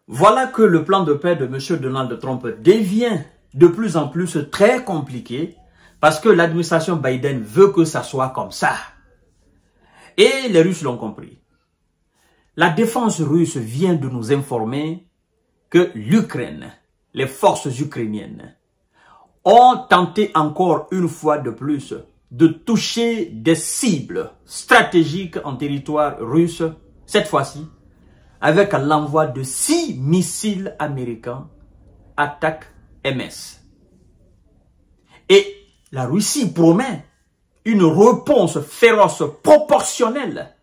Voilà que le plan de paix de M. Donald Trump devient de plus en plus très compliqué parce que l'administration Biden veut que ça soit comme ça. Et les Russes l'ont compris. La défense russe vient de nous informer que l'Ukraine, les forces ukrainiennes, ont tenté encore une fois de plus de toucher des cibles stratégiques en territoire russe, cette fois-ci, avec l'envoi de 6 missiles américains attaque MS. Et la Russie promet une réponse féroce proportionnelle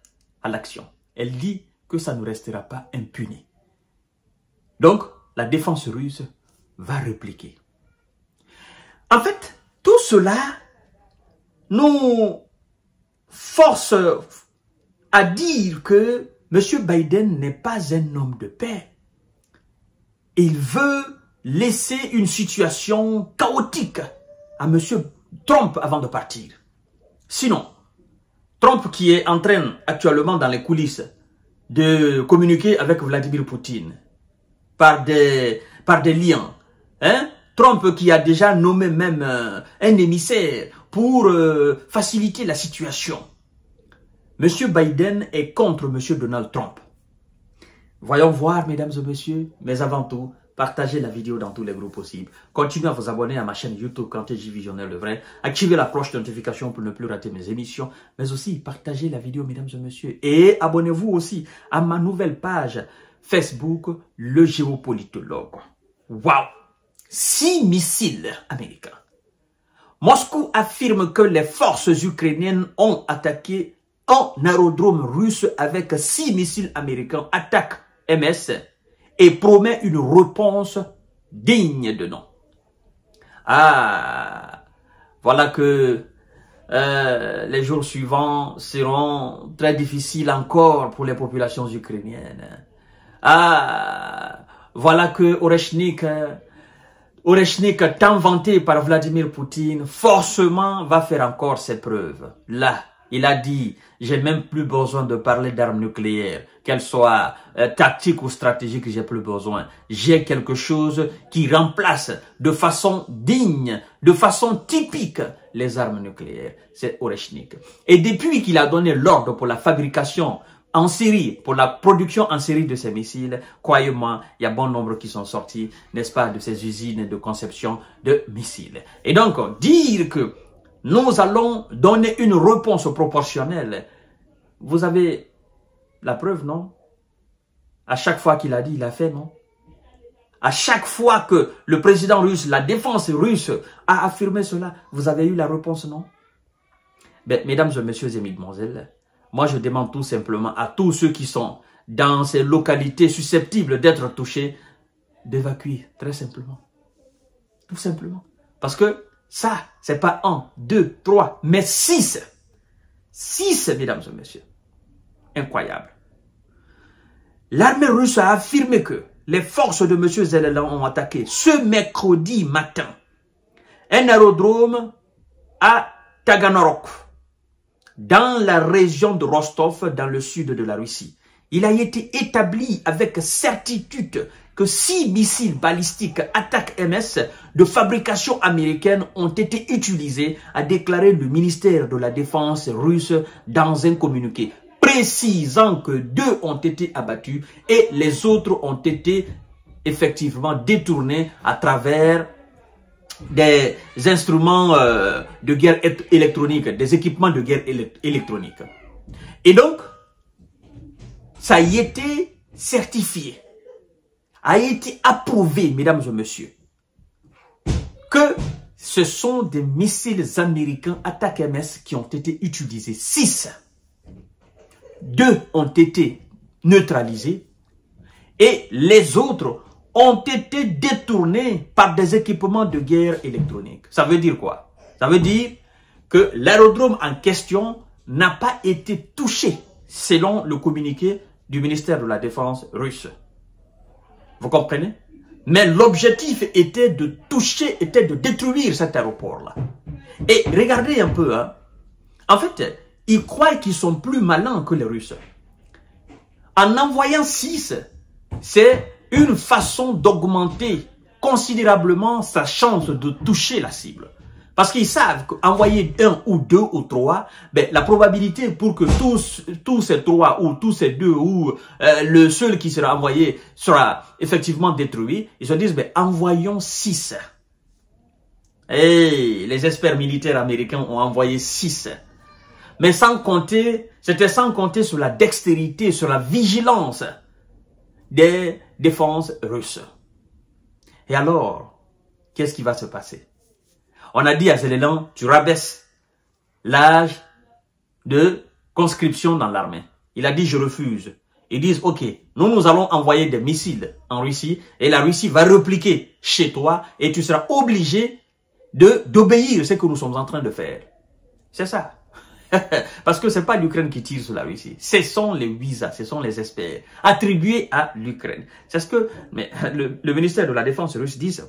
à l'action. Elle dit que ça ne restera pas impuni. Donc, la défense russe va répliquer. En fait, tout cela nous force à dire que M. Biden n'est pas un homme de paix. Il veut laisser une situation chaotique à M. Trump avant de partir. Sinon, Trump qui est en train actuellement dans les coulisses de communiquer avec Vladimir Poutine par des liens, hein? Trump qui a déjà nommé même un émissaire pour faciliter la situation. M. Biden est contre M. Donald Trump. Voyons voir, mesdames et messieurs, mais avant tout, partagez la vidéo dans tous les groupes possibles. Continuez à vous abonner à ma chaîne YouTube Kanté J Visionnaire le vrai. Activez la cloche de notification pour ne plus rater mes émissions. Mais aussi, partagez la vidéo, mesdames et messieurs. Et abonnez-vous aussi à ma nouvelle page Facebook, le géopolitologue. Waouh! 6 missiles américains. Moscou affirme que les forces ukrainiennes ont attaqué un aérodrome russe avec 6 missiles américains, attaque MS, et promet une réponse digne de nom. Ah, voilà que les jours suivants seront très difficiles encore pour les populations ukrainiennes. Ah, voilà que Oreshnik, tant vanté par Vladimir Poutine, forcément va faire encore ses preuves. Là, il a dit, j'ai même plus besoin de parler d'armes nucléaires, qu'elles soient tactiques ou stratégiques, j'ai plus besoin. J'ai quelque chose qui remplace de façon digne, de façon typique, les armes nucléaires. C'est Oreshnik. Et depuis qu'il a donné l'ordre pour la fabrication en série, pour la production en série de ces missiles, croyez-moi, il y a bon nombre qui sont sortis, n'est-ce pas, de ces usines de conception de missiles. Et donc, dire que nous allons donner une réponse proportionnelle, vous avez la preuve, non? À chaque fois qu'il a dit, il a fait, non? À chaque fois que le président russe, la défense russe a affirmé cela, vous avez eu la réponse, non? Ben, mesdames et messieurs et mesdemoiselles, moi, je demande tout simplement à tous ceux qui sont dans ces localités susceptibles d'être touchés d'évacuer, très simplement. Tout simplement. Parce que ça, c'est pas 1, 2, 3, mais 6. 6, mesdames et messieurs. Incroyable. L'armée russe a affirmé que les forces de M. Zelensky ont attaqué ce mercredi matin un aérodrome à Taganrog, dans la région de Rostov, dans le sud de la Russie. Il a été établi avec certitude que 6 missiles balistiques attaque MS de fabrication américaine ont été utilisés, a déclaré le ministère de la Défense russe dans un communiqué, précisant que 2 ont été abattus et les autres ont été effectivement détournés à travers des instruments de guerre électronique, des équipements de guerre électronique. Et donc, ça a été certifié, a été approuvé, mesdames et messieurs, que ce sont des missiles américains attaque MS qui ont été utilisés. 6. 2 ont été neutralisés et les autres ont été détournés par des équipements de guerre électronique. Ça veut dire quoi? Ça veut dire que l'aérodrome en question n'a pas été touché, selon le communiqué du ministère de la Défense russe. Vous comprenez? Mais l'objectif était de toucher, était de détruire cet aéroport-là. Et regardez un peu, hein. En fait, ils croient qu'ils sont plus malins que les Russes. En envoyant 6, c'est une façon d'augmenter considérablement sa chance de toucher la cible. Parce qu'ils savent qu'envoyer 1 ou 2 ou 3, ben, la probabilité pour que tous ces 3 ou tous ces 2 ou le seul qui sera envoyé sera effectivement détruit, ils se disent, ben, envoyons 6. Et les experts militaires américains ont envoyé 6. Mais sans compter, c'était sans compter sur la dextérité, sur la vigilance des défenses russes. Et alors, qu'est-ce qui va se passer? On a dit à Zelensky, tu rabaisses l'âge de conscription dans l'armée. Il a dit, je refuse. Ils disent, ok, nous allons envoyer des missiles en Russie et la Russie va répliquer chez toi et tu seras obligé d'obéir à ce que nous sommes en train de faire. C'est ça. Parce que c'est pas l'Ukraine qui tire sur la Russie. Ce sont les visas, ce sont les experts attribués à l'Ukraine. C'est ce que le ministère de la Défense russe dit.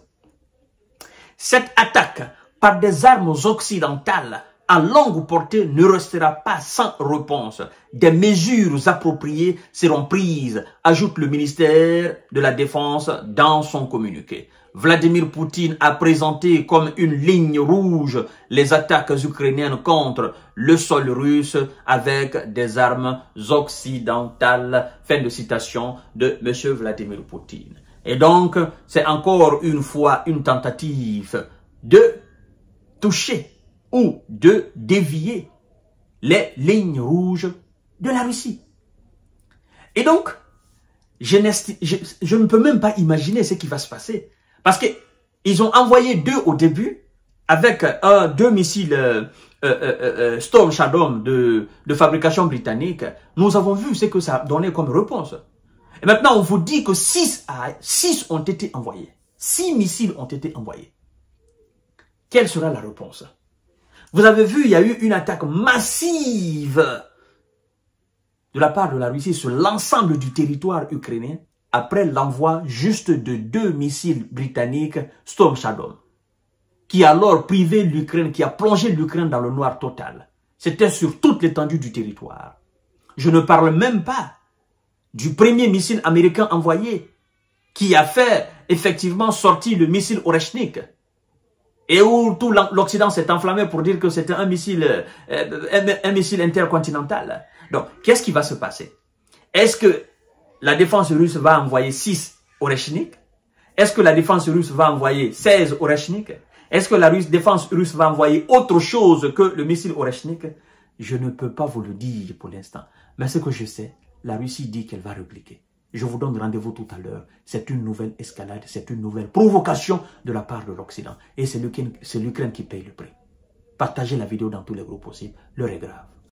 Cette attaque par des armes occidentales à longue portée ne restera pas sans réponse. Des mesures appropriées seront prises, ajoute le ministère de la Défense dans son communiqué. Vladimir Poutine a présenté comme une ligne rouge les attaques ukrainiennes contre le sol russe avec des armes occidentales. Fin de citation de M. Vladimir Poutine. Et donc, c'est encore une fois une tentative de toucher ou de dévier les lignes rouges de la Russie. Et donc, je ne peux même pas imaginer ce qui va se passer. Parce qu'ils ont envoyé 2 au début avec 2 missiles Storm Shadow de fabrication britannique. Nous avons vu ce que ça a donné comme réponse. Et maintenant, on vous dit que 6 ont été envoyés. 6 missiles ont été envoyés. Quelle sera la réponse? Vous avez vu, il y a eu une attaque massive de la part de la Russie sur l'ensemble du territoire ukrainien après l'envoi juste de 2 missiles britanniques Storm Shadow, qui a alors privé l'Ukraine, qui a plongé l'Ukraine dans le noir total. C'était sur toute l'étendue du territoire. Je ne parle même pas du premier missile américain envoyé, qui a fait effectivement sortir le missile Oreshnik, et où tout l'Occident s'est enflammé pour dire que c'était un missile intercontinental. Donc, qu'est-ce qui va se passer? Est-ce que la défense russe va envoyer 6 Oreshnik? Est-ce que la défense russe va envoyer 16 Oreshnik? Est-ce que la défense russe va envoyer autre chose que le missile Oreshnik? Je ne peux pas vous le dire pour l'instant. Mais ce que je sais, la Russie dit qu'elle va répliquer. Je vous donne rendez-vous tout à l'heure. C'est une nouvelle escalade, c'est une nouvelle provocation de la part de l'Occident. Et c'est l'Ukraine qui paye le prix. Partagez la vidéo dans tous les groupes possibles. L'heure est grave.